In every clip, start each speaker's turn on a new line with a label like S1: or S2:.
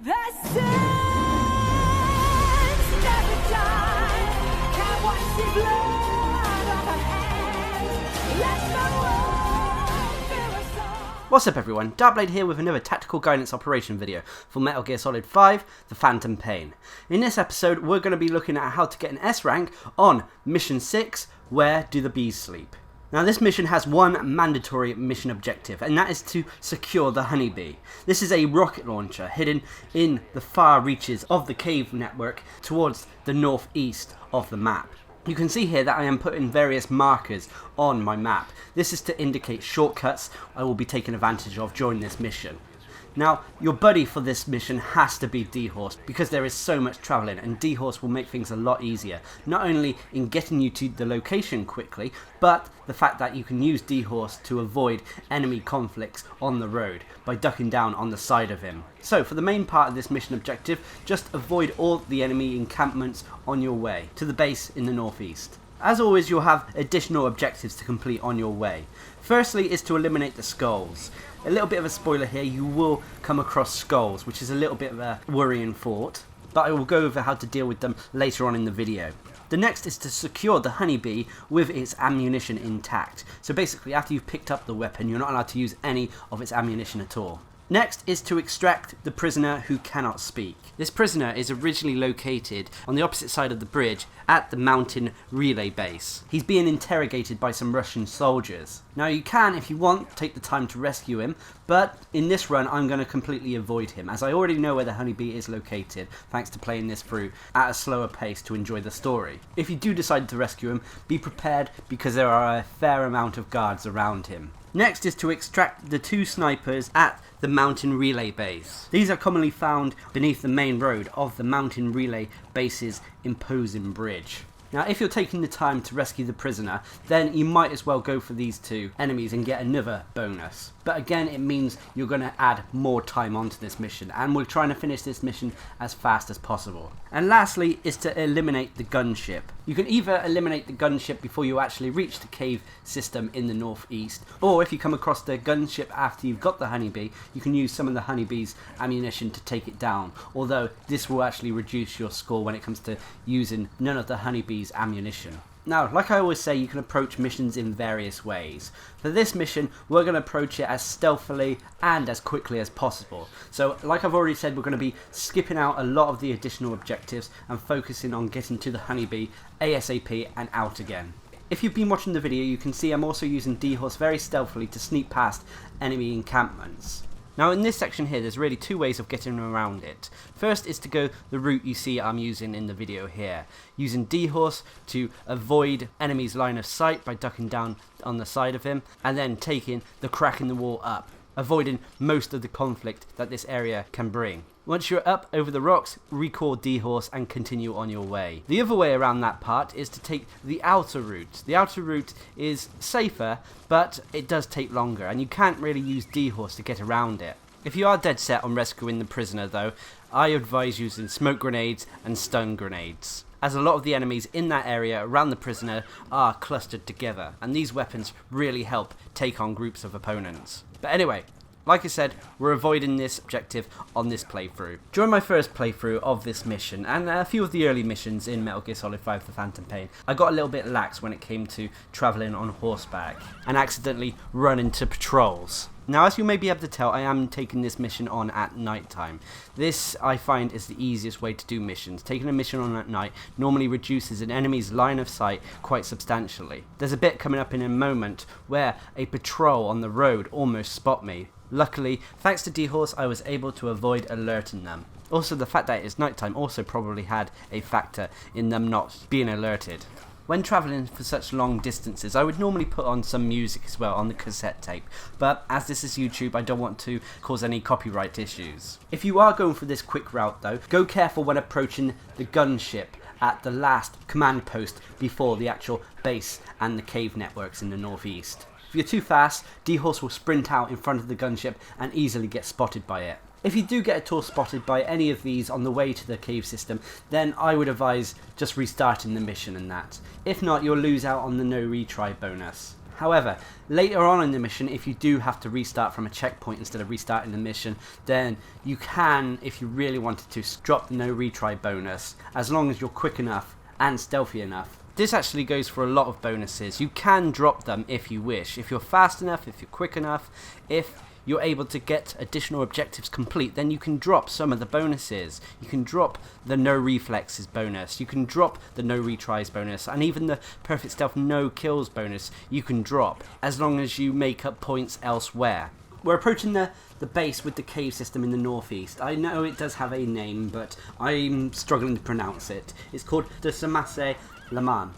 S1: The sins never die. Can't wash the blood off our hands. Let the world fill us all.
S2: What's up everyone, Darcblade here with another tactical guidance operation video for Metal Gear Solid 5, The Phantom Pain. In this episode we're going to be looking at how to get an S rank on Mission 6, Where Do the Bees Sleep? Now this mission has one mandatory mission objective, and that is to secure the Honeybee. This is a rocket launcher hidden in the far reaches of the cave network towards the northeast of the map. You can see here that I am putting various markers on my map. This is to indicate shortcuts I will be taking advantage of during this mission. Now, your buddy for this mission has to be D-Horse, because there is so much travelling, and D-Horse will make things a lot easier, not only in getting you to the location quickly, but the fact that you can use D-Horse to avoid enemy conflicts on the road by ducking down on the side of him. So, for the main part of this mission objective, just avoid all the enemy encampments on your way to the base in the northeast. As always, you'll have additional objectives to complete on your way. Firstly is to eliminate the skulls. A little bit of a spoiler here, you will come across skulls, which is a little bit of a worrying thought, but I will go over how to deal with them later on in the video. The next is to secure the Honeybee with its ammunition intact. So basically, after you've picked up the weapon, you're not allowed to use any of its ammunition at all. Next is to extract the prisoner who cannot speak. This prisoner is originally located on the opposite side of the bridge at the mountain relay base. He's being interrogated by some Russian soldiers. Now you can, if you want, take the time to rescue him, but in this run I'm going to completely avoid him, as I already know where the Honeybee is located, thanks to playing this through at a slower pace to enjoy the story. If you do decide to rescue him, be prepared, because there are a fair amount of guards around him. Next is to extract the two snipers at the mountain relay base. These are commonly found beneath the main road of the mountain relay base's imposing bridge. Now if you're taking the time to rescue the prisoner, then you might as well go for these two enemies and get another bonus. But again, it means you're going to add more time onto this mission, and we're trying to finish this mission as fast as possible. And lastly is to eliminate the gunship. You can either eliminate the gunship before you actually reach the cave system in the northeast, or if you come across the gunship after you've got the Honeybee, you can use some of the Honeybee's ammunition to take it down, although this will actually reduce your score when it comes to using none of the Honeybee's ammunition. Now, like I always say, you can approach missions in various ways. For this mission, we're going to approach it as stealthily and as quickly as possible. So, like I've already said, we're going to be skipping out a lot of the additional objectives and focusing on getting to the Honeybee ASAP and out again. If you've been watching the video, you can see I'm also using D-Horse very stealthily to sneak past enemy encampments. Now in this section here, there's really two ways of getting around it. First is to go the route you see I'm using in the video here, using D-Horse to avoid enemy's line of sight by ducking down on the side of him, and then taking the crack in the wall up, avoiding most of the conflict that this area can bring. Once you're up over the rocks, recall D-Horse and continue on your way. The other way around that part is to take the outer route. The outer route is safer, but it does take longer, and you can't really use D-Horse to get around it. If you are dead set on rescuing the prisoner though, I advise using smoke grenades and stun grenades, as a lot of the enemies in that area around the prisoner are clustered together, and these weapons really help take on groups of opponents. But anyway, like I said, we're avoiding this objective on this playthrough. During my first playthrough of this mission, and a few of the early missions in Metal Gear Solid 5 The Phantom Pain, I got a little bit lax when it came to travelling on horseback, and accidentally run into patrols. Now, as you may be able to tell, I am taking this mission on at night time. This, I find, is the easiest way to do missions. Taking a mission on at night normally reduces an enemy's line of sight quite substantially. There's a bit coming up in a moment where a patrol on the road almost spot me. Luckily, thanks to D-Horse, I was able to avoid alerting them. Also, the fact that it's nighttime also probably had a factor in them not being alerted. When travelling for such long distances, I would normally put on some music as well on the cassette tape, but as this is YouTube, I don't want to cause any copyright issues. If you are going for this quick route though, go careful when approaching the gunship at the last command post before the actual base and the cave networks in the northeast. If you're too fast, D-Horse will sprint out in front of the gunship and easily get spotted by it. If you do get at all spotted by any of these on the way to the cave system, then I would advise just restarting the mission and that. If not, you'll lose out on the no retry bonus. However, later on in the mission, if you do have to restart from a checkpoint instead of restarting the mission, then you can, if you really wanted to, drop the no retry bonus, as long as you're quick enough and stealthy enough. This actually goes for a lot of bonuses. You can drop them if you wish. If you're fast enough, if you're quick enough, if you're able to get additional objectives complete, then you can drop some of the bonuses. You can drop the no reflexes bonus, you can drop the no retries bonus, and even the perfect stealth no kills bonus you can drop, as long as you make up points elsewhere. We're approaching the base with the cave system in the northeast. I know it does have a name, but I'm struggling to pronounce it. It's called the Samase Laman.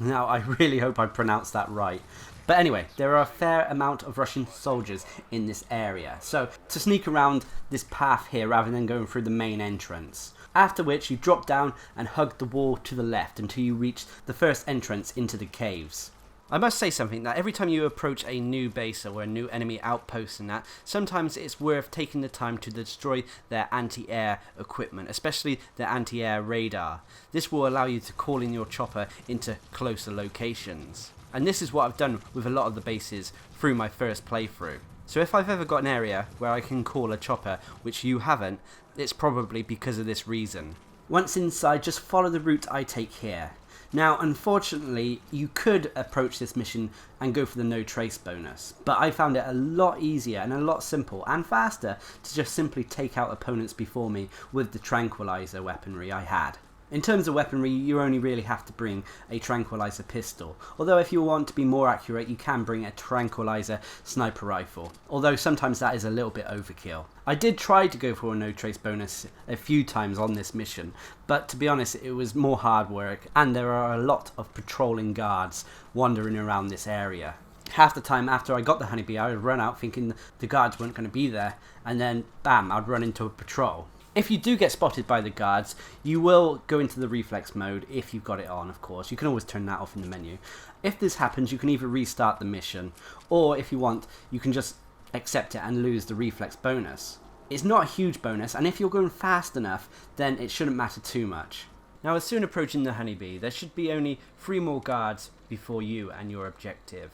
S2: Now, I really hope I pronounced that right. But anyway, there are a fair amount of Russian soldiers in this area, so to sneak around this path here rather than going through the main entrance. After which you drop down and hug the wall to the left until you reach the first entrance into the caves. I must say something, that every time you approach a new base or a new enemy outpost and that, sometimes it's worth taking the time to destroy their anti-air equipment, especially their anti-air radar. This will allow you to call in your chopper into closer locations. And this is what I've done with a lot of the bases through my first playthrough. So if I've ever got an area where I can call a chopper, which you haven't, it's probably because of this reason. Once inside, just follow the route I take here. Now, unfortunately, you could approach this mission and go for the no trace bonus, but I found it a lot easier and a lot simple and faster to just simply take out opponents before me with the tranquilizer weaponry I had. In terms of weaponry, you only really have to bring a tranquilizer pistol, although if you want to be more accurate, you can bring a tranquilizer sniper rifle, although sometimes that is a little bit overkill. I did try to go for a no trace bonus a few times on this mission, but to be honest, it was more hard work, and there are a lot of patrolling guards wandering around this area. Half the time after I got the Honeybee, I would run out thinking the guards weren't going to be there, and then bam, I'd run into a patrol. If you do get spotted by the guards, you will go into the reflex mode if you've got it on, of course. You can always turn that off in the menu. If this happens, you can either restart the mission, or if you want, you can just accept it and lose the reflex bonus. It's not a huge bonus, and if you're going fast enough, then it shouldn't matter too much. Now, as soon approaching the Honeybee, there should be only 3 more guards before you and your objective.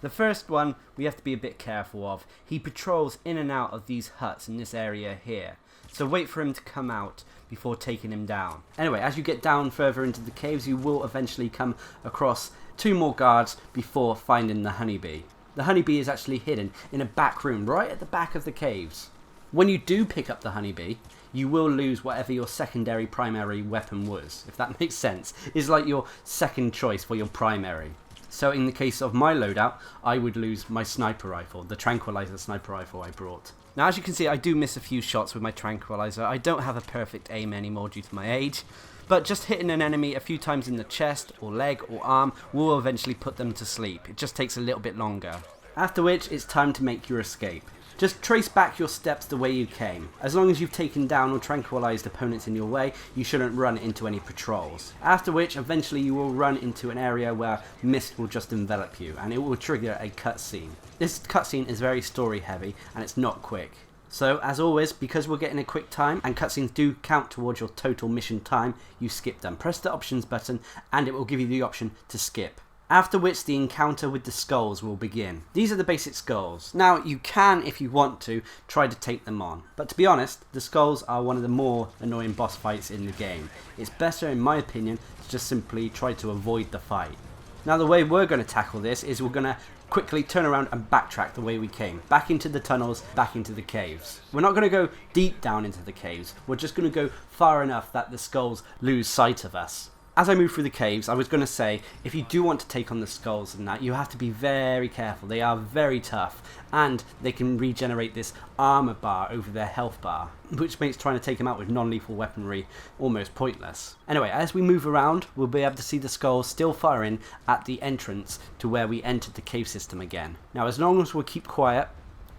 S2: The first one we have to be a bit careful of. He patrols in and out of these huts in this area here. So wait for him to come out before taking him down. Anyway, as you get down further into the caves, you will eventually come across 2 more guards before finding the Honeybee. The Honeybee is actually hidden in a back room right at the back of the caves. When you do pick up the Honeybee, you will lose whatever your secondary primary weapon was, if that makes sense. It's like your second choice for your primary. So in the case of my loadout, I would lose my sniper rifle, the tranquilizer sniper rifle I brought. Now, as you can see, I do miss a few shots with my tranquilizer. I don't have a perfect aim anymore due to my age, but just hitting an enemy a few times in the chest or leg or arm will eventually put them to sleep. It just takes a little bit longer. After which, it's time to make your escape. Just trace back your steps the way you came. As long as you've taken down or tranquilized opponents in your way, you shouldn't run into any patrols. After which, eventually you will run into an area where mist will just envelop you, and it will trigger a cutscene. This cutscene is very story heavy, and it's not quick. So, as always, because we're getting a quick time, and cutscenes do count towards your total mission time, you skip them. Press the options button, and it will give you the option to skip. After which the encounter with the skulls will begin. These are the basic skulls. Now, you can, if you want to, try to take them on. But to be honest, the skulls are one of the more annoying boss fights in the game. It's better, in my opinion, to just simply try to avoid the fight. Now, the way we're going to tackle this is we're going to quickly turn around and backtrack the way we came. Back into the tunnels, back into the caves. We're not going to go deep down into the caves. We're just going to go far enough that the skulls lose sight of us. As I move through the caves, I was going to say, if you do want to take on the skulls and that, you have to be very careful. They are very tough, and they can regenerate this armor bar over their health bar, which makes trying to take them out with non-lethal weaponry almost pointless. Anyway, as we move around, we'll be able to see the skulls still firing at the entrance to where we entered the cave system again. Now, as long as we keep quiet,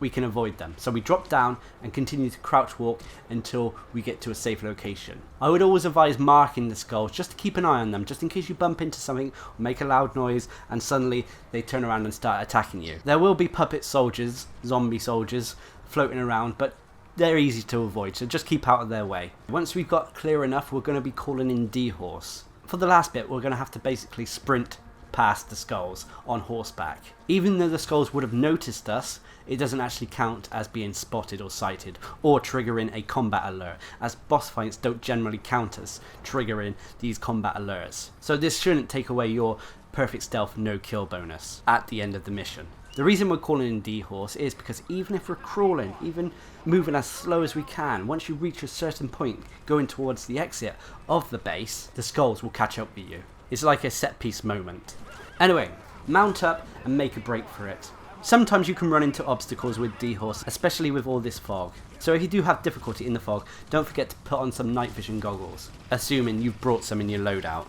S2: we can avoid them. So we drop down and continue to crouch walk until we get to a safe location. I would always advise marking the skulls just to keep an eye on them, just in case you bump into something or make a loud noise and suddenly they turn around and start attacking you. There will be puppet soldiers, zombie soldiers, floating around, but they're easy to avoid, so just keep out of their way. Once we've got clear enough, we're going to be calling in D-Horse. For the last bit, we're going to have to basically sprint past the skulls on horseback. Even though the skulls would have noticed us, it doesn't actually count as being spotted or sighted, or triggering a combat alert, as boss fights don't generally count as triggering these combat alerts. So this shouldn't take away your perfect stealth no kill bonus at the end of the mission. The reason we're calling in D-Horse is because even if we're crawling, even moving as slow as we can, once you reach a certain point going towards the exit of the base, the skulls will catch up with you. It's like a set piece moment. Anyway, mount up and make a break for it. Sometimes you can run into obstacles with D-Horse, especially with all this fog. So if you do have difficulty in the fog, don't forget to put on some night vision goggles, assuming you've brought some in your loadout.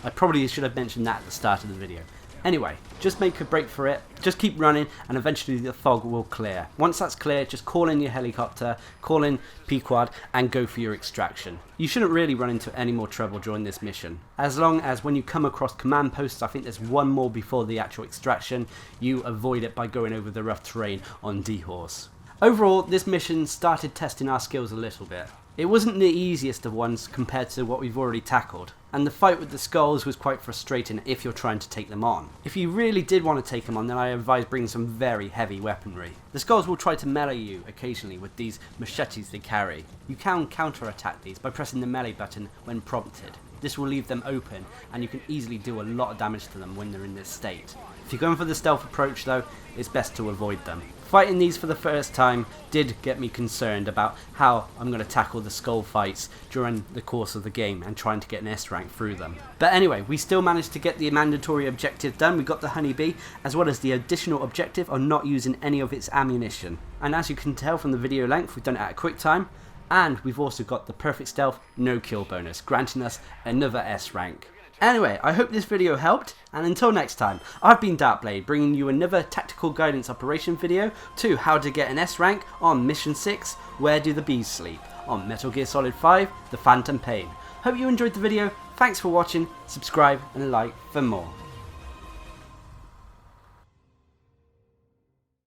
S2: I probably should have mentioned that at the start of the video. Anyway, just make a break for it, just keep running, and eventually the fog will clear. Once that's clear, just call in your helicopter, call in P-Quad, and go for your extraction. You shouldn't really run into any more trouble during this mission. As long as when you come across command posts, I think there's one more before the actual extraction, you avoid it by going over the rough terrain on D-Horse. Overall, this mission started testing our skills a little bit. It wasn't the easiest of ones compared to what we've already tackled, and the fight with the skulls was quite frustrating if you're trying to take them on. If you really did want to take them on, then I advise bringing some very heavy weaponry. The skulls will try to melee you occasionally with these machetes they carry. You can counter-attack these by pressing the melee button when prompted. This will leave them open, and you can easily do a lot of damage to them when they're in this state. If you're going for the stealth approach though, it's best to avoid them. Fighting these for the first time did get me concerned about how I'm going to tackle the skull fights during the course of the game and trying to get an S rank through them. But anyway, we still managed to get the mandatory objective done. We got the Honeybee, as well as the additional objective on not using any of its ammunition. And as you can tell from the video length, we've done it at a quick time. And we've also got the perfect stealth no kill bonus, granting us another S rank. Anyway, I hope this video helped, and until next time, I've been Darcblade, bringing you another tactical guidance operation video to how to get an S rank on Mission 6, Where Do the Bees Sleep, on Metal Gear Solid 5, The Phantom Pain. Hope you enjoyed the video, thanks for watching, subscribe and like for more.